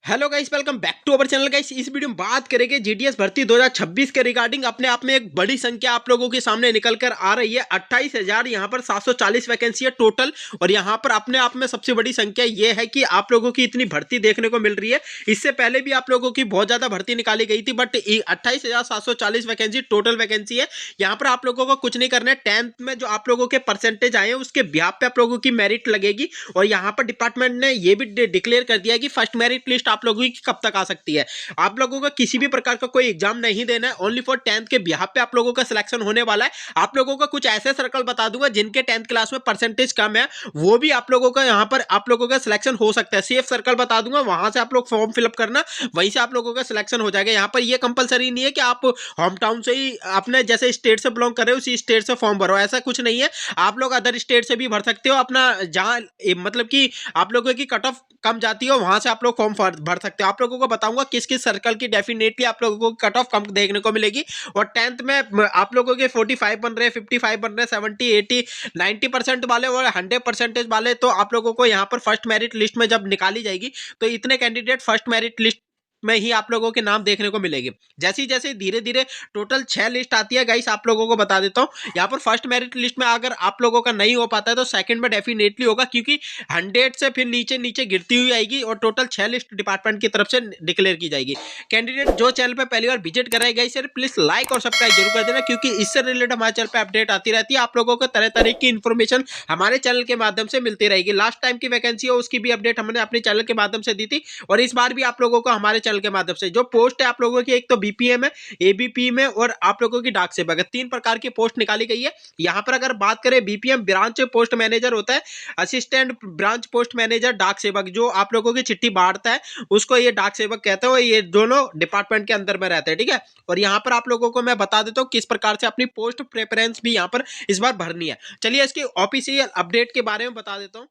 Hello guys, welcome back to our channel. Guys, इस video में बात करेंगे जीडीएस भर्ती 2026 के रिगार्डिंग। अपने आप में एक बड़ी संख्या आप लोगों के सामने निकल कर आ रही है। 28,000 यहाँ पर 740 वैकेंसी है टोटल। और यहाँ पर अपने आप में सबसे बड़ी संख्या ये है कि आप लोगों की इतनी भर्ती देखने को मिल रही है। इससे पहले भी आप लोगों की बहुत ज्यादा भर्ती निकाली गई थी, बट 28,740 वैकेंसी टोटल वैकेंसी है। यहाँ पर आप लोगों को कुछ नहीं करना है। 10th में जो आप लोगों के परसेंटेज आए हैं उसके ब्याह पे आप लोगों की मेरिट लगेगी। और यहाँ पर डिपार्टमेंट ने यह भी डिक्लेयर कर दिया है कि फर्स्ट मेरिट लिस्ट आप लोगों की कब तक आ सकती है। आप लोगों का किसी भी प्रकार का कोई एग्जाम नहीं देना है। ओनली फॉर 10th के बिहाफ पे आप लोगों का सिलेक्शन होने वाला है। आप लोगों का कुछ ऐसे सर्कल बता दूंगा जिनके 10th क्लास में परसेंटेज कम है, वो भी आप लोगों का यहाँ पर आप लोगों का सिलेक्शन हो सकता है। सेफ सर्कल बता दूंगा, वहां से आप लोग फॉर्म फिलअप करना, वहीं से आप लोगों का सिलेक्शन हो जाएगा। यहाँ पर ये कंपलसरी नहीं है कि आप होम टाउन से ही अपने जैसे स्टेट से बिलोंग कर रहे हो उसी स्टेट से फॉर्म भरो, ऐसा कुछ नहीं है। आप लोग अदर स्टेट से भी भर सकते हो अपना, जहां मतलब कि आप लोगों की कट ऑफ कम जाती हो वहां से आप लोग फॉर्म भर सकते हो। आप लोगों को बताऊंगा किस किस सर्कल की डेफिनेटली आप लोगों को कट ऑफ कम देखने को मिलेगी। और 10th में आप लोगों के 45 बन रहे, 55 बन रहे, 70, 80, 90% वाले और 100% वाले, तो आप लोगों को यहाँ पर फर्स्ट मेरिट लिस्ट में जब निकाली जाएगी तो इतने कैंडिडेट फर्स्ट मेरिट लिस्ट में ही आप लोगों के नाम देखने को मिलेंगे। जैसे जैसे धीरे धीरे टोटल 6 लिस्ट आती है गाइस, आप लोगों को बता देता हूं। यहाँ पर फर्स्ट मेरिट लिस्ट में अगर आप लोगों का नहीं हो पाता है तो सेकंड में डेफिनेटली होगा, क्योंकि 100 से फिर नीचे नीचे गिरती हुई आएगी और टोटल 6 लिस्ट डिपार्टमेंट की तरफ से डिक्लेयर की जाएगी। कैंडिडेट जो चैनल पर पहली बार विजिट कर रहे हैं गाइस, प्लीज लाइक और सब्सक्राइब जरूर कर देना, क्योंकि इससे रिलेटेड हमारे चैनल पर अपडेट आती रहती है। आप लोगों को तरह तरह की इन्फॉर्मेशन हमारे चैनल के माध्यम से मिलती रहेगी। लास्ट टाइम की वैकेंसी हो उसकी भी अपडेट हमने अपने चैनल के माध्यम से दी थी, और इस बार भी आप लोगों को हमारे चैनल के माध्यम से जो पोस्ट है आप लोगों की, एक तो बीपीएम है, एबीपी में, और आप लोगों की डाक सेवक है। 3 प्रकार की पोस्ट निकाली गई है। यहां पर अगर बात करें, बीपीएम ब्रांच पोस्ट मैनेजर होता है, असिस्टेंट ब्रांच पोस्ट मैनेजर डाक सेवक, जो आप लोगों की चिट्ठी बांटता है उसको ये डाक सेवक कहते हैं। ये दोनों डिपार्टमेंट के अंदर में रहते हैं, ठीक है। और यहाँ पर आप लोगों को मैं बता देता हूँ किस प्रकार से अपनी पोस्ट प्रेफरेंस भी यहाँ पर इस बार भरनी है। चलिए इसकी ऑफिशियल अपडेट के बारे में बता देता हूँ।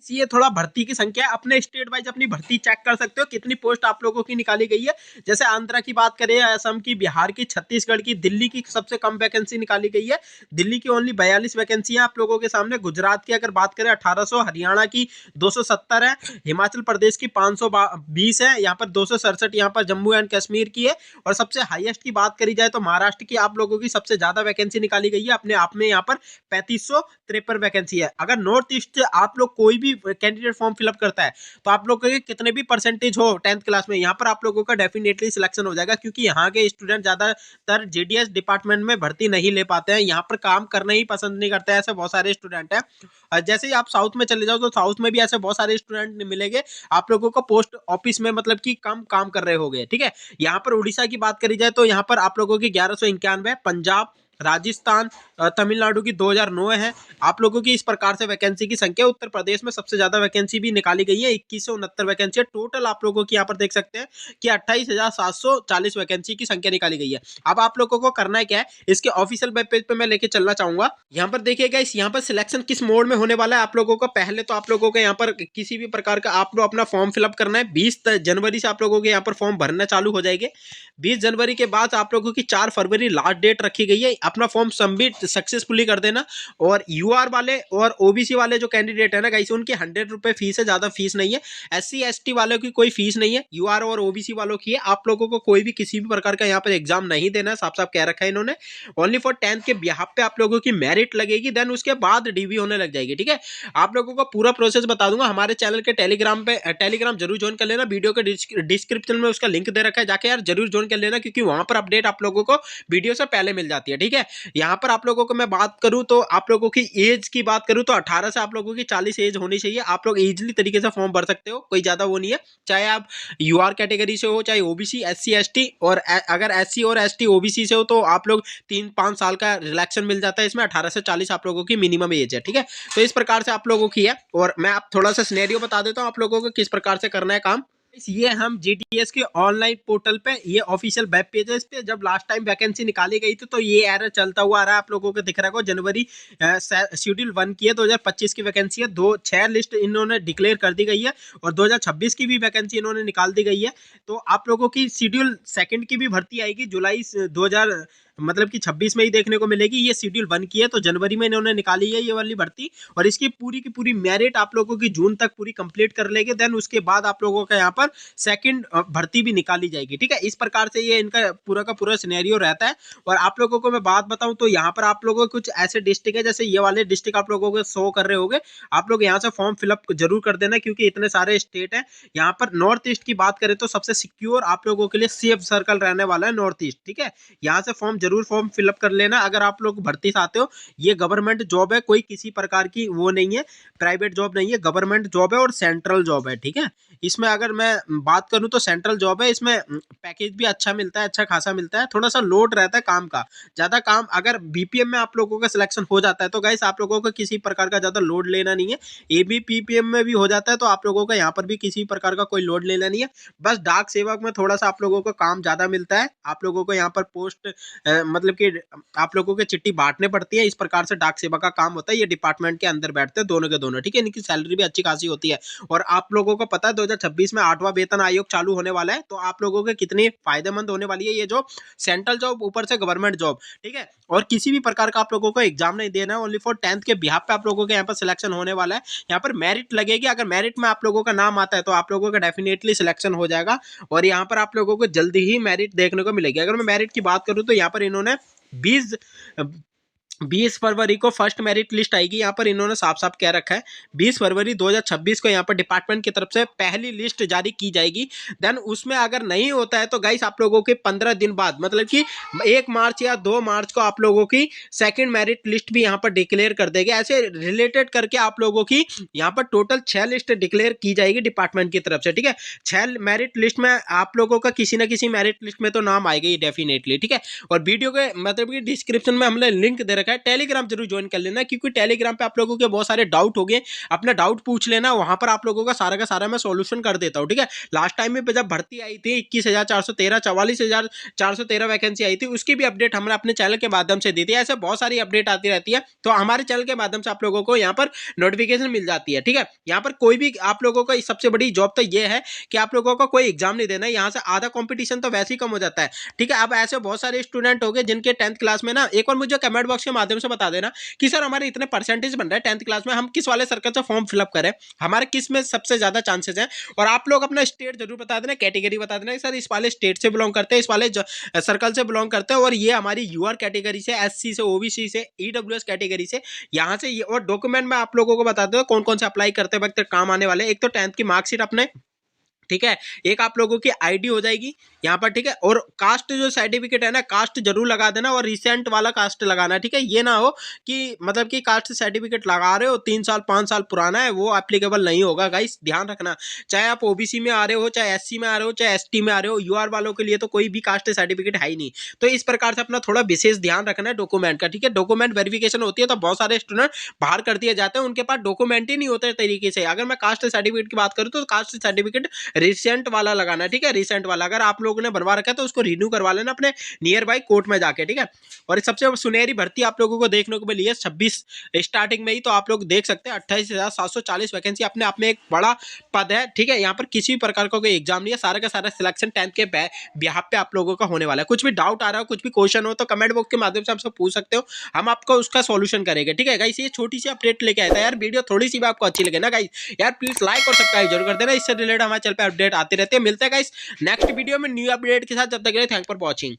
ये थोड़ा भर्ती की संख्या अपने स्टेट वाइज अपनी भर्ती चेक कर सकते हो कितनी पोस्ट आप लोगों की निकाली गई है। जैसे आंध्रा की बात करें, असम की, बिहार की, छत्तीसगढ़ की, दिल्ली की सबसे कम वैकेंसी निकाली गई है। दिल्ली की ओनली 42 वैकेंसी है आप लोगों के सामने। गुजरात की अगर बात करें 1800, हरियाणा की 270 है, हिमाचल प्रदेश की 520 है, यहाँ पर 267 यहाँ पर जम्मू एंड कश्मीर की है। और सबसे हाईएस्ट की बात करी जाए तो महाराष्ट्र की आप लोगों की सबसे ज्यादा वैकेंसी निकाली गई है। अपने आप में यहाँ पर 3553 वैकेंसी है। अगर नॉर्थ ईस्ट से आप लोग कोई भी कैंडिडेट फॉर्म फिलअप करता है तो आप लोग के कितने भी परसेंटेज हो 10th क्लास में, यहाँ पर आप लोगों का डेफिनेटली सिलेक्शन हो जाएगा, क्योंकि यहाँ के स्टूडेंट ज्यादातर जीडीएस डिपार्टमेंट में भर्ती नहीं ले पाते हैं। यहाँ पर काम करना ही पसंद नहीं करते हैं, ऐसे बहुत सारे स्टूडेंट हैं। जैसे ही आप साउथ में चले जाओ तो साउथ में भी ऐसे बहुत सारे स्टूडेंट मिलेंगे आप लोगों को पोस्ट ऑफिस में, मतलब कि कम काम कर रहे होंगे, ठीक है। यहाँ पर उड़ीसा की बात करी जाए तो यहाँ पर आप लोगों की 1191, पंजाब, राजस्थान, तमिलनाडु की 2009 है आप लोगों की। इस प्रकार से वैकेंसी की संख्या उत्तर प्रदेश में सबसे ज्यादा वैकेंसी भी निकाली गई है, 2169 वैकेंसी है टोटल। आप लोगों की यहाँ पर देख सकते हैं कि 28,740 वैकेंसी की संख्या निकाली गई है। अब आप लोगों को करना है क्या है, इसके ऑफिशियल वेब पेज पे मैं लेके चलना चाहूंगा। यहाँ पर देखिएगा, इस यहाँ पर सिलेक्शन किस मोड में होने वाला है आप लोगों का। पहले तो आप लोगों को यहाँ पर किसी भी प्रकार का आप लोग अपना फॉर्म फिलअप करना है। 20 जनवरी से आप लोगों के यहाँ पर फॉर्म भरना चालू हो जाएंगे। 20 जनवरी के बाद आप लोगों की 4 फरवरी लास्ट डेट रखी गई है। अपना फॉर्म सबमिट सक्सेसफुली कर देना। और यूआर वाले और ओबीसी वाले जो कैंडिडेट है ना गाइस, उनकी 100 रुपए फीस है, ज्यादा फीस नहीं है। एससी एसटी वालों की कोई फीस नहीं है, यूआर और ओबीसी वालों की है। आप लोगों को कोई भी किसी भी प्रकार का यहाँ पर एग्जाम नहीं देना है, साफ साफ कह रखा है इन्होंने। ओनली फॉर 10th के बिहाफ पे आप लोगों की मेरिट लगेगी, देन उसके बाद डीवी होने लग जाएगी, ठीक है। आप लोगों को पूरा प्रोसेस बता दूंगा। हमारे चैनल के टेलीग्राम जरूर ज्वाइन कर लेना, वीडियो के डिस्क्रिप्शन में उसका लिंक दे रखा है, जाके यार जरूर ज्वाइन कर लेना, क्योंकि वहां पर अपडेट आप लोगों को वीडियो से पहले मिल जाती है, ठीक है। यहाँ पर आप लोगों को मैं बात करूं तो आप लोगों की एज की बात करूं तो 18 से आप लोगों की 40 एज होनी चाहिए। आप लोग इजीली तरीके से फॉर्म भर सकते हो, कोई ज्यादा वो नहीं है। चाहे आप यूआर कैटेगरी से हो, चाहे ओबीसी, एससी एसटी, और अगर एससी और एसटी ओबीसी से हो तो आप लोग 3-5 साल का रिलैक्शन मिल जाता है इसमें। 18 से 40 आप लोगों की मिनिमम एज है, ठीक है। तो इस प्रकार से आप लोगों की है। और मैं आप थोड़ा सा सिनेरियो बता देता हूँ आप लोगों को किस प्रकार से करना है काम। ये हम जीटीएस के ऑनलाइन पोर्टल पे, ये ऑफिशियल वेब पेज है, इस पे जब लास्ट टाइम वैकेंसी निकाली गई थी तो ये एरर चलता हुआ आ रहा है आप लोगों को दिख रहा है। जनवरी शेड्यूल 1 की है, 2025 की वैकेंसी है। 6 लिस्ट इन्होंने डिक्लेयर कर दी गई है, और 2026 की भी वैकेंसी इन्होंने निकाल दी गई है। तो आप लोगों की शेड्यूल 2 की भी भर्ती आएगी जुलाई मतलब कि 26 में ही देखने को मिलेगी। ये शेड्यूल 1 की है, तो जनवरी में इन्होंने निकाली है ये वाली भर्ती, और इसकी पूरी की पूरी मेरिट आप लोगों की जून तक पूरी कंप्लीट कर लेंगे। देन उसके बाद आप लोगों का यहाँ पर सेकंड भर्ती भी निकाली जाएगी। ठीक है, इस प्रकार से ये इनका पूरा का पूरा सिनेरियो रहता है। और आप लोगों को मैं बात बताऊं तो यहाँ पर आप लोगों को कुछ ऐसे डिस्ट्रिक्ट है, जैसे ये वाले डिस्ट्रिक्ट आप लोगों को शो कर रहे होंगे, आप लोग यहाँ से फॉर्म फिलअप जरूर कर देना, क्योंकि इतने सारे स्टेट हैं। यहाँ पर नॉर्थ ईस्ट की बात करें तो सबसे सिक्योर आप लोगों के लिए सेफ सर्कल रहने वाला है नॉर्थ ईस्ट। ठीक है, यहाँ से फॉर्म फिलअप कर लेना अगर आप लोग भर्ती से आते हो। ये गवर्नमेंट जॉब है, कोई किसी प्रकार की वो नहीं है, प्राइवेट जॉब नहीं है, गवर्नमेंट जॉब है और सेंट्रल जॉब है। ठीक है, इसमें अगर मैं बात करूं तो सेंट्रल जॉब है, इसमें पैकेज भी अच्छा मिलता है, अच्छा खासा मिलता है, थोड़ा सा लोड रहता है काम का, ज्यादा काम। अगर बीपीएम में आप लोगों का सिलेक्शन हो जाता है तो गाइस आप लोगों को किसी प्रकार का ज्यादा लोड लेना नहीं है। एबीपीपीएम में भी हो जाता है तो आप लोगों का यहाँ पर भी किसी प्रकार का कोई लोड लेना नहीं है। बस डाक सेवक में थोड़ा सा आप लोगों को काम ज्यादा मिलता है, आप लोगों को यहाँ पर पोस्ट मतलब कि आप लोगों के चिट्ठी बांटने पड़ती है। इस प्रकार से डाक सेवक का काम होता है। ये डिपार्टमेंट के अंदर बैठते हैं दोनों के दोनों। ठीक है, इनकी सैलरी भी अच्छी खासी होती है। और आप लोगों को पता है 2026 में 8वां वेतन आयोग चालू होने वाला है, तो आप लोगों के कितनी फायदेमंद होने वाली है ये जो सेंट्रल जॉब ऊपर से गवर्नमेंट जॉब। ठीक है, और किसी भी प्रकार का आप लोगों को एग्जाम नहीं देना है, ओनली फॉर 10th के बिहाफ पे आप लोगों के यहाँ पर सिलेक्शन होने वाला है। यहाँ पर मेरिट लगेगी, अगर मेरिट में आप लोगों का नाम आता है तो आप लोगों का डेफिनेटली सिलेक्शन हो जाएगा, और यहाँ पर आप लोगों को जल्दी ही मेरिट देखने को मिलेगी। अगर मैं मेरिट की बात करूँ तो यहाँ पर इन्होंने 20 फरवरी को फर्स्ट मेरिट लिस्ट आएगी। यहाँ पर इन्होंने साफ साफ कह रखा है 20 फरवरी 2026 को यहाँ पर डिपार्टमेंट की तरफ से पहली लिस्ट जारी की जाएगी। देन उसमें अगर नहीं होता है तो गाइस आप लोगों के 15 दिन बाद, मतलब कि 1 मार्च या 2 मार्च को आप लोगों की सेकंड मेरिट लिस्ट भी यहाँ पर डिक्लेयर कर देंगे। ऐसे रिलेटेड करके आप लोगों की यहाँ पर टोटल 6 लिस्ट डिक्लेयर की जाएगी डिपार्टमेंट की तरफ से। ठीक है, 6 मेरिट लिस्ट में आप लोगों का किसी ना किसी मेरिट लिस्ट में तो नाम आएगा ही डेफिनेटली। ठीक है, और वीडियो के मतलब कि डिस्क्रिप्शन में हमने लिंक दे रखा है, टेलीग्राम जरूर ज्वाइन कर लेना, क्योंकि टेलीग्राम पे आप लोगों के बहुत सारे डाउट हो गए, अपना डाउट पूछ लेना, वहां पर आप लोगों का सारा मैं सॉल्यूशन कर देता हूं। ठीक है, लास्ट टाइम में जब भर्ती आई थी 21,413 44,413 वैकेंसी आई थी, उसकी भी अपडेट हमने अपने चैनल के माध्यम से दी थी। ऐसे बहुत सारी अपडेट आती रहती है, तो हमारे चैनल के माध्यम से आप लोगों को यहाँ पर नोटिफिकेशन मिल जाती है। ठीक है, यहाँ पर कोई भी आप लोगों का सबसे बड़ी जॉब तो ये है कि आप लोगों को कोई एग्जाम नहीं देना है, यहाँ से आधा कॉम्पिटिशन तो वैसे ही कम हो जाता है। ठीक है, अब ऐसे बहुत सारे स्टूडेंट हो गए जिनके 10th क्लास में ना, एक बार मुझे कमेंट बॉक्स के माध्यम से बता देना कि सर हमारे इतने परसेंटेज बन रहे हैं 10th क्लास में, हम किस वाले सर्कल से फॉर्म फिलअप करें, हमारे किस में सबसे ज्यादा चांसेस हैं। और आप लोग अपना स्टेट जरूर बता देना, कैटेगरी बता देना, सर इस वाले स्टेट से बिलोंग करते हैं, इस वाले सर्कल से बिलोंग करते हैं, और ये हमारी यूआर कैटेगरी से, एससी से, ओबीसी से, ईडब्ल्यूएस कैटेगरी से, यहाँ से ये। और डॉक्यूमेंट में आप लोगों को बता दो कौन कौन से अप्लाई करते वक्त काम आने वाले। एक तो 10th की मार्कशीट अपने, ठीक है, एक आप लोगों की आईडी हो जाएगी यहाँ पर। ठीक है, और कास्ट जो सर्टिफिकेट है ना, कास्ट जरूर लगा देना, और रिसेंट वाला कास्ट लगाना। ठीक है, ये ना हो कि मतलब कि कास्ट सर्टिफिकेट लगा रहे हो 3 साल 5 साल पुराना है, वो एप्लीकेबल नहीं होगा गाइस, ध्यान रखना। चाहे आप ओबीसी में आ रहे हो, चाहे एससी में आ रहे हो, चाहे एसटी में आ रहे हो, यूआर वालों के लिए तो कोई भी कास्ट सर्टिफिकेट है ही नहीं। तो इस प्रकार से अपना थोड़ा विशेष ध्यान रखना है डॉक्यूमेंट का। ठीक है, डॉक्यूमेंट वेरिफिकेशन होती है तो बहुत सारे स्टूडेंट बाहर कर दिए जाते हैं, उनके पास डॉक्यूमेंट ही नहीं होते तरीके से। अगर मैं कास्ट सर्टिफिकेट की बात करूँ तो कास्ट सर्टिफिकेट रिसेंट वाला लगाना है। ठीक है, रिसेंट वाला अगर आप लोगों ने बनवा रखा है तो उसको रिन्यू करवा लेना अपने नियर बाई कोर्ट में जाके। ठीक है, और सबसे सुनहरी भर्ती आप लोगों को देखने को मिली है 26 स्टार्टिंग में ही, तो आप लोग देख सकते हैं 28,740 वैकेंसी अपने आप में एक बड़ा पद है। ठीक है, यहाँ पर किसी भी प्रकार का कोई एग्जाम नहीं है, सारा का सारा सिलेक्शन 10th के बिहाफ पे आप लोगों का होने वाला है। कुछ भी डाउट आ रहा हो, कुछ भी क्वेश्चन हो तो कमेंट बॉक्स के माध्यम से आपसे पूछ सकते हो, हम आपको उसका सॉल्यूशन करेंगे। ठीक है गाइस, ये छोटी सी अपडेट लेके आया था यार, वीडियो थोड़ी सी भी आपको अच्छी लगे ना गाइस यार, प्लीज लाइक और सब्सक्राइब जरूर कर देना, इससे रिलेटेड हमारे चैनल पे अपडेट आते रहते हैं। मिलते हैं गाइस नेक्स्ट वीडियो में न्यू अपडेट के साथ, जब तक के लिए थैंक फॉर वॉचिंग।